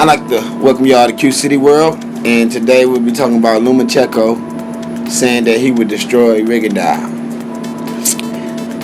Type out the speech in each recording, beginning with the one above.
I'd like to welcome y'all to Q City World, and today we'll be talking about Lomachenko saying that he would destroy Rigondeaux.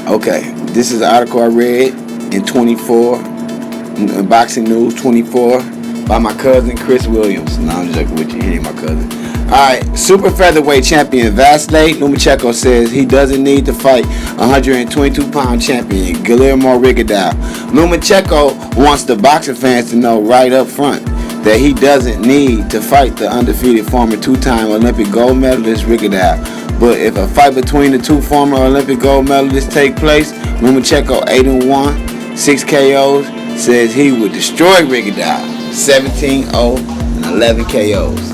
Okay, this is an article I read in 24, in Boxing News 24, by my cousin Chris Williams. No, I'm joking with you, he ain't my cousin. Alright, super featherweight champion Vasily Lomachenko says he doesn't need to fight 122-pound champion Guillermo Rigondeaux. Lomachenko wants the boxing fans to know right up front that he doesn't need to fight the undefeated former two-time Olympic gold medalist Rigondeaux. But if a fight between the two former Olympic gold medalists take place, Lomachenko 8-1, 6 KOs, says he would destroy Rigondeaux 17-0 and 11 KOs.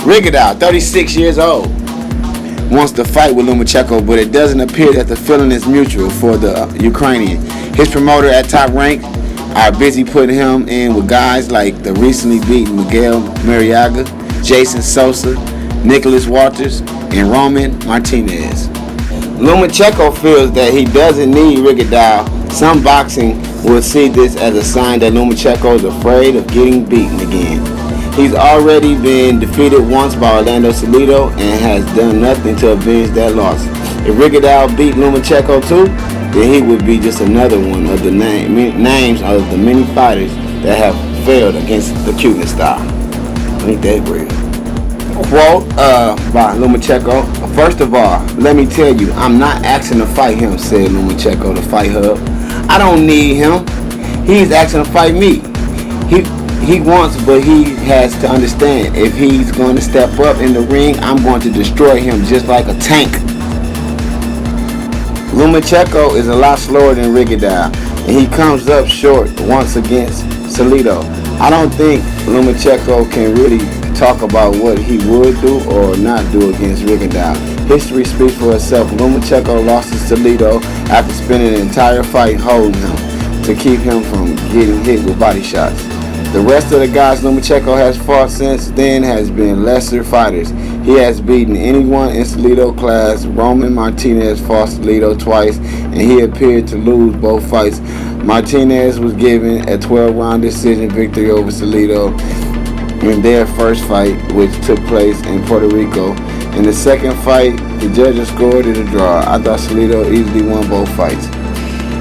Rigondeaux, 36 years old, wants to fight with Lomachenko, but it doesn't appear that the feeling is mutual for the Ukrainian. His promoter at Top Rank are busy putting him in with guys like the recently beaten Miguel Mariaga, Jason Sosa, Nicholas Walters, and Roman Martinez. Lomachenko feels that he doesn't need Rigondeaux. Some boxing will see this as a sign that Lomachenko is afraid of getting beaten again. He's already been defeated once by Orlando Salido and has done nothing to avenge that loss. If Rigondeaux beat Lomachenko too, then he would be just another one of the names of the many fighters that have failed against the Cuban style. Ain't that real? Quote by Lomachenko: "First of all, let me tell you, I'm not asking to fight him," said Lomachenko to Fight Hub. "I don't need him. He's asking to fight me. He wants, but he has to understand, if he's going to step up in the ring, I'm going to destroy him just like a tank." Lomachenko is a lot slower than Rigondeaux, and he comes up short once against Salido. I don't think Lomachenko can really talk about what he would do or not do against Rigondeaux. History speaks for itself. Lomachenko lost to Salido after spending an entire fight holding him to keep him from getting hit with body shots. The rest of the guys Lomachenko has fought since then has been lesser fighters. He has beaten anyone in Salido class. Roman Martinez fought Salido twice, and he appeared to lose both fights. Martinez was given a 12-round decision victory over Salido in their first fight, which took place in Puerto Rico. In the second fight, the judges scored it a draw. I thought Salido easily won both fights.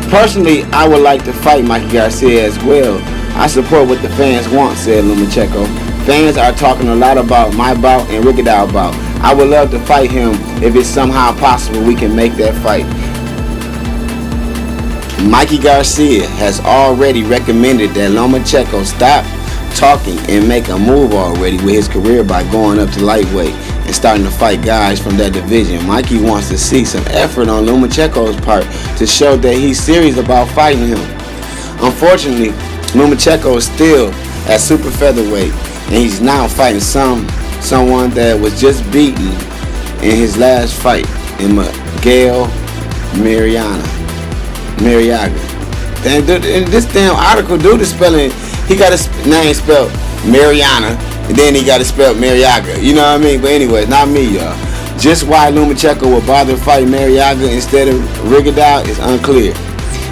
Personally, I would like to fight Mikey Garcia as well. I support what the fans want, said Lomachenko. Fans are talking a lot about my bout and Rigondeaux bout. I would love to fight him if it's somehow possible we can make that fight. Mikey Garcia has already recommended that Lomachenko stop talking and make a move already with his career by going up to lightweight and starting to fight guys from that division. Mikey wants to see some effort on Lomachenko's part to show that he's serious about fighting him. Unfortunately, Lomachenko is still at super featherweight, and he's now fighting someone that was just beaten in his last fight, in Miguel Mariaga. And this damn article, dude is spelling, he got his name spelled Mariana, and then he got it spelled Mariaga. You know what I mean? But anyway, not me, y'all. Just why Lomachenko would bother fighting Mariaga instead of Rigondeaux is unclear.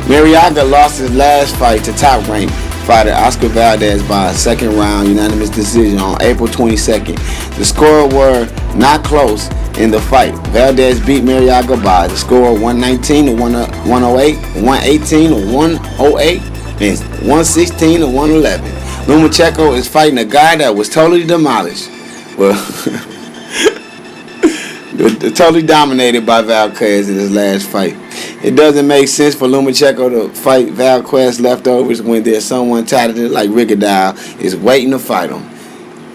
Mariaga lost his last fight to Top Rank fighter Oscar Valdez by a second round unanimous decision on April 22nd. The score were not close in the fight. Valdez beat Mariaga by the score 119 to 108, 118 to 108, and 116 to 111. Lomachenko is fighting a guy that was totally demolished. Well, totally dominated by Valdez in his last fight. It doesn't make sense for Lomachenko to fight Valdez leftovers when there's someone talented like Rigondeaux is waiting to fight him.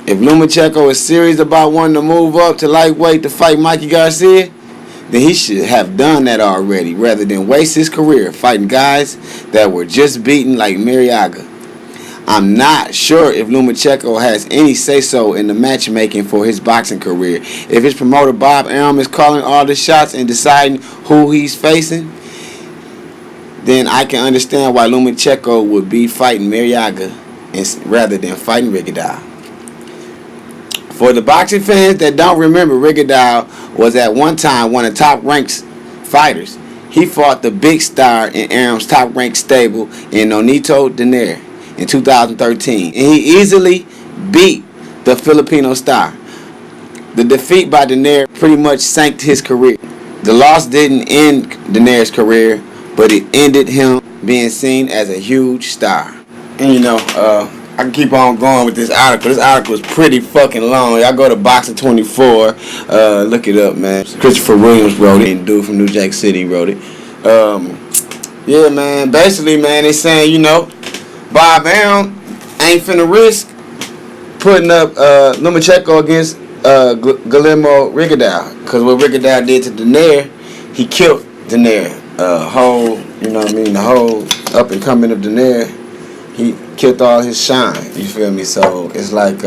If Lomachenko is serious about wanting to move up to lightweight to fight Mikey Garcia, then he should have done that already, rather than waste his career fighting guys that were just beaten like Mariaga. I'm not sure if Lomachenko has any say-so in the matchmaking for his boxing career. If his promoter Bob Arum is calling all the shots and deciding who he's facing, then I can understand why Lomachenko would be fighting Mariaga rather than fighting Rigondeaux. For the boxing fans that don't remember, Rigondeaux was at one time one of Top Rank's fighters. He fought the big star in Arum's Top Rank stable in Nonito Donaire. in 2013. And he easily beat the Filipino star. The defeat by Daenerys pretty much sank his career. The loss didn't end Daenerys' career, but it ended him being seen as a huge star. And I can keep on going with this article. This article is pretty fucking long. Y'all go to Boxing 24. Look it up, man. Christopher Williams wrote it. And dude from New Jack City wrote it. Yeah, man. Basically, man, they saying, Bob Arum ain't finna risk putting up Lomachenko against Guillermo Rigondeaux. Because what Rigondeaux did to Daenerys, he killed Daenerys. The whole up and coming of Daenerys, he killed all his shine. You feel me? So it's like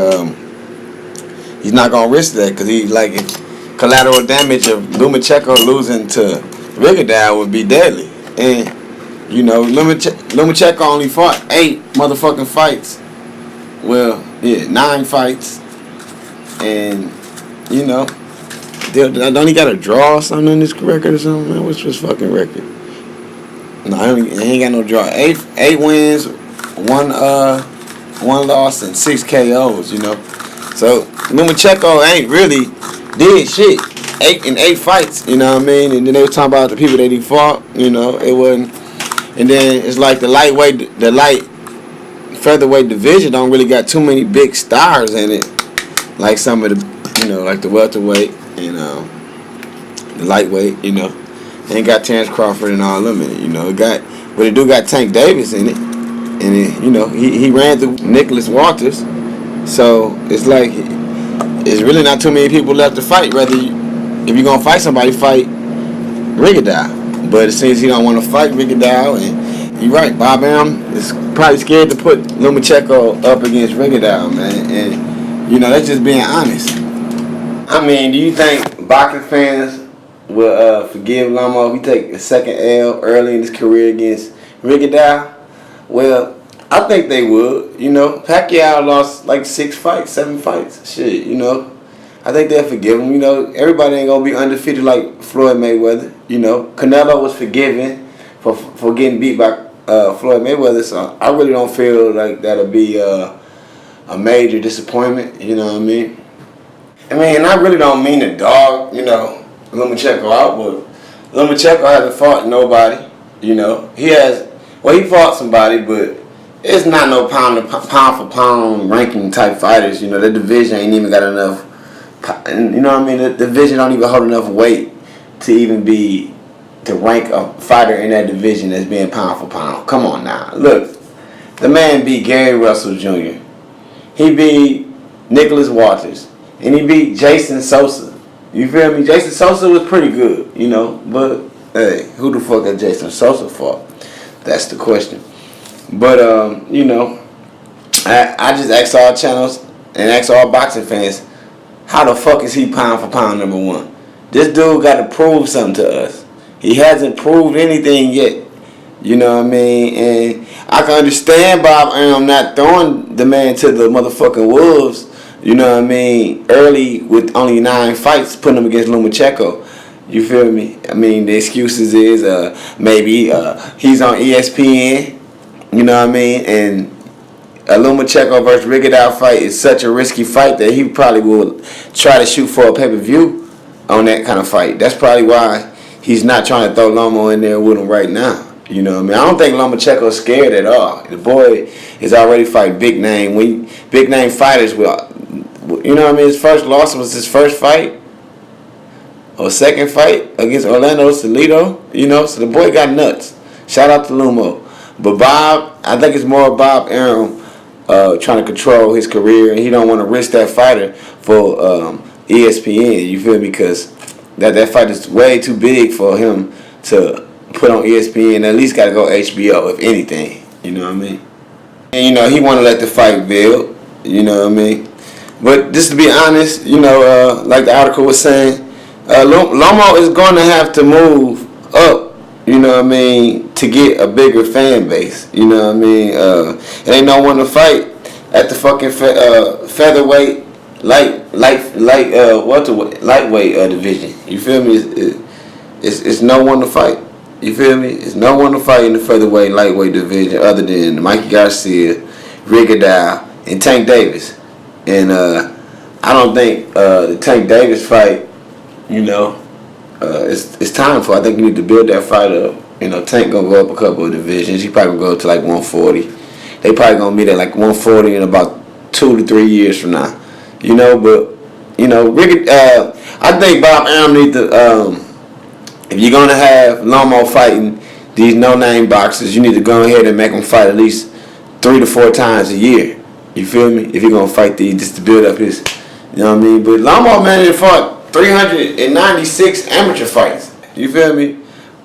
he's not gonna risk that because if collateral damage of Lomachenko losing to Rigondeaux would be deadly. And Lomachenko only fought 8 motherfucking fights. Well, yeah, 9 fights. And don't he got a draw or something in this record or something? Man, what's his fucking record? No, he ain't got no draw. 8 wins, 1 loss, and 6 KOs. So Lomachenko ain't really did shit. 8 fights. You know what I mean? And then they were talking about the people that he fought. It wasn't. And then it's like the light featherweight division don't really got too many big stars in it, like some of the, like the welterweight and the lightweight. They ain't got Terrence Crawford and all them in it. But it do got Tank Davis in it, and he ran through Nicholas Walters, so it's like it's really not too many people left to fight. If you're gonna fight somebody, fight Rigondeaux. But it seems he don't want to fight Rigondeaux, and you're right. Bob Arum is probably scared to put Lomachenko up against Rigondeaux, man. And that's just being honest. I mean, do you think boxing fans will forgive Lomo if he take a second L early in his career against Rigondeaux? Well, I think they would. Pacquiao lost like 6 fights, 7 fights. Shit, I think they'll forgive him. Everybody ain't gonna be undefeated like Floyd Mayweather. Canelo was forgiven for getting beat by Floyd Mayweather. So I really don't feel like that'll be a major disappointment. You know what I mean? And I really don't mean to dog, Lomachenko out, but Lomachenko hasn't fought nobody. He fought somebody, but it's not no pound for pound ranking type fighters. That division ain't even got enough. The division don't even hold enough weight to rank a fighter in that division as being pound for pound. Come on now. Look, the man beat Gary Russell Jr. He beat Nicholas Walters. And he beat Jason Sosa. You feel me? Jason Sosa was pretty good, But, hey, who the fuck has Jason Sosa fought? That's the question. But, I just ask all channels and ask all boxing fans, how the fuck is he pound for pound number 1? This dude got to prove something to us. He hasn't proved anything yet. You know what I mean? And I can understand Bob Arum not throwing the man to the motherfucking wolves, you know what I mean, early with only 9 fights, putting him against Lomachenko. You feel me? I mean, the excuses is maybe he's on ESPN, you know what I mean, and a Lomachenko versus Rigondeaux fight is such a risky fight that he probably will try to shoot for a pay-per-view on that kind of fight. That's probably why he's not trying to throw Lomo in there with him right now. You know what I mean? I don't think Lomachenko's scared at all. The boy is already fighting big name fighters will. You know what I mean? His first loss was his first fight or second fight against Orlando Salido. So the boy got nuts. Shout out to Lumo. But Bob, I think it's more Bob Arum trying to control his career, and he don't want to risk that fighter for ESPN. You feel me? Because that fight is way too big for him to put on ESPN. At least got to go HBO, if anything. You know what I mean? And he want to let the fight build. You know what I mean? But just to be honest, like the article was saying, Lomo is going to have to move up, you know what I mean, to get a bigger fan base. You know what I mean? It ain't no one to fight at the fucking featherweight, lightweight division. You feel me? It's no one to fight. You feel me? It's no one to fight in the featherweight, lightweight division other than Mikey Garcia Rigondeaux, and Tank Davis. And I don't think the Tank Davis fight, it's time for. I think you need to build that fight up. Tank gonna go up a couple of divisions. He probably gonna go up to like 140. They probably gonna meet at like 140 in about 2 to 3 years from now. I think Bob Arum needs to. If you're gonna have Lomo fighting these no-name boxers, you need to go ahead and make them fight at least 3 to 4 times a year. You feel me? If you're gonna fight these, just to build up his, you know what I mean. But Lomo, man, he fought 396 amateur fights. You feel me?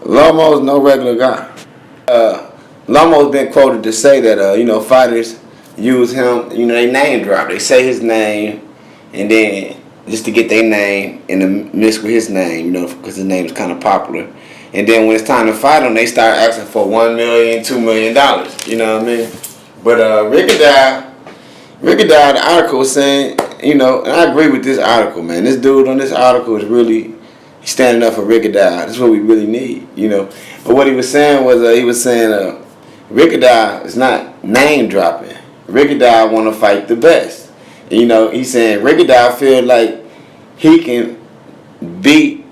Lomo's no regular guy. Lomo's been quoted to say that fighters use him. They name drop. They say his name, and then just to get their name in the mix with his name, because his name is kind of popular. And then when it's time to fight him, they start asking for $1 million, $2 million. You know what I mean? But Rigondeaux, the article was saying, and I agree with this article, man. This dude on this article is really standing up for Rigondeaux. That's what we really need, But what he was saying was, Rigondeaux is not name dropping. Rigondeaux want to fight the best. He's saying Rigondeaux feel like he can beat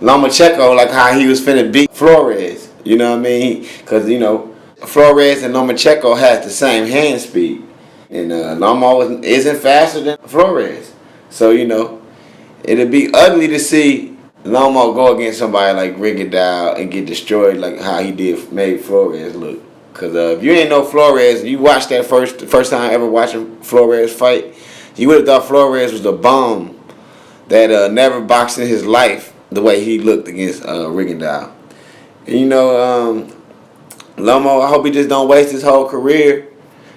Lomachenko like how he was finna beat Flores. You know what I mean? Because, Flores and Lomachenko has the same hand speed. And Lomo isn't faster than Flores. So, it'd be ugly to see Lomo go against somebody like Rigondeaux and get destroyed like how he made Flores look. Because if you ain't know Flores, you watched that first time ever watching Flores fight, you would have thought Flores was a bum that never boxed in his life the way he looked against Rigondeaux. And, Lomo, I hope he just don't waste his whole career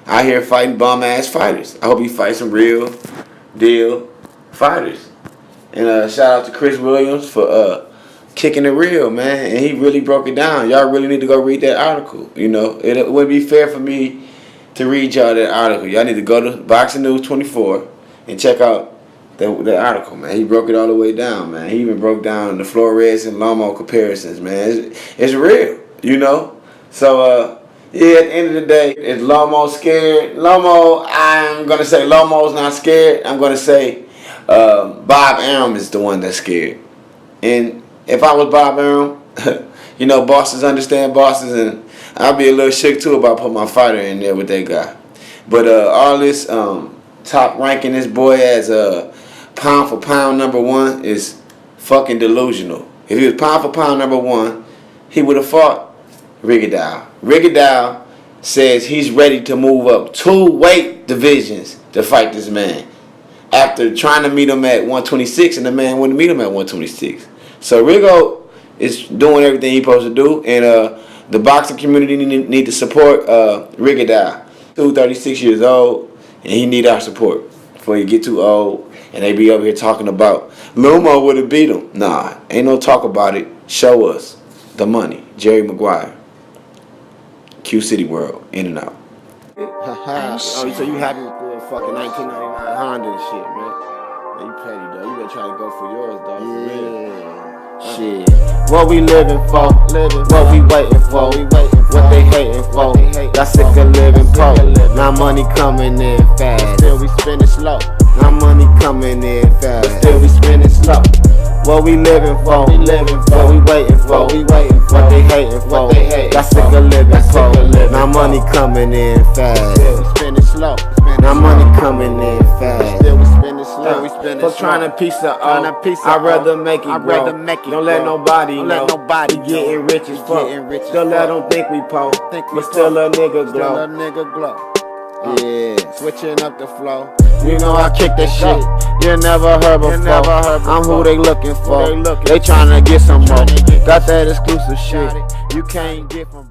out here fighting bum-ass fighters. I hope he fights some real deal fighters. And shout out to Chris Williams for kicking it real, man. And he really broke it down. Y'all really need to go read that article. It wouldn't be fair for me to read y'all that article. Y'all need to go to Boxing News 24 and check out that article, man. He broke it all the way down, man. He even broke down the Flores and Lomo comparisons, man. It's real, So, at the end of the day, is Lomo scared? I'm going to say Lomo's not scared. I'm going to say Bob Arum is the one that's scared. And if I was Bob Arum, bosses understand bosses, and I'd be a little shook too about putting my fighter in there with that guy. But all this top ranking this boy as pound for pound #1 is fucking delusional. If he was pound for pound #1, he would have fought Rigondeaux. Rigondeaux says he's ready to move up 2 weight divisions to fight this man after trying to meet him at 126, and the man wouldn't meet him at 126. So Rigo is doing everything he's supposed to do, and the boxing community need to support Rigondeaux. 36 years old, and he need our support before he get too old, and they be over here talking about Lomo would have beat him. Nah, ain't no talk about it. Show us the money. Jerry Maguire. Q City World, in and out. Oh, so you happy with the fucking 1999 Honda and shit, man? Man, you petty, though. You better try to go for yours, dog. Yeah. Shit. What we living for? What we waiting for? What they hating for? Y'all sick of living poor. Now money coming in fast. Still we spending slow. Now money coming in fast. Still we spending slow. What we living for? What we waiting for? What they hating for? Y'all sick of living poor. Now money coming in fast. Still we spending slow. Now money coming in fast. Still we spending slow. For trying to piece of art, I'd rather make it grow. Don't let nobody know. We getting rich as fuck. Don't let them think we poor, but still a nigga glow. Yeah, switching up the flow. I kick that shit you never heard before. I'm who they looking for. They trying to get some more. Got that exclusive shit you can't get from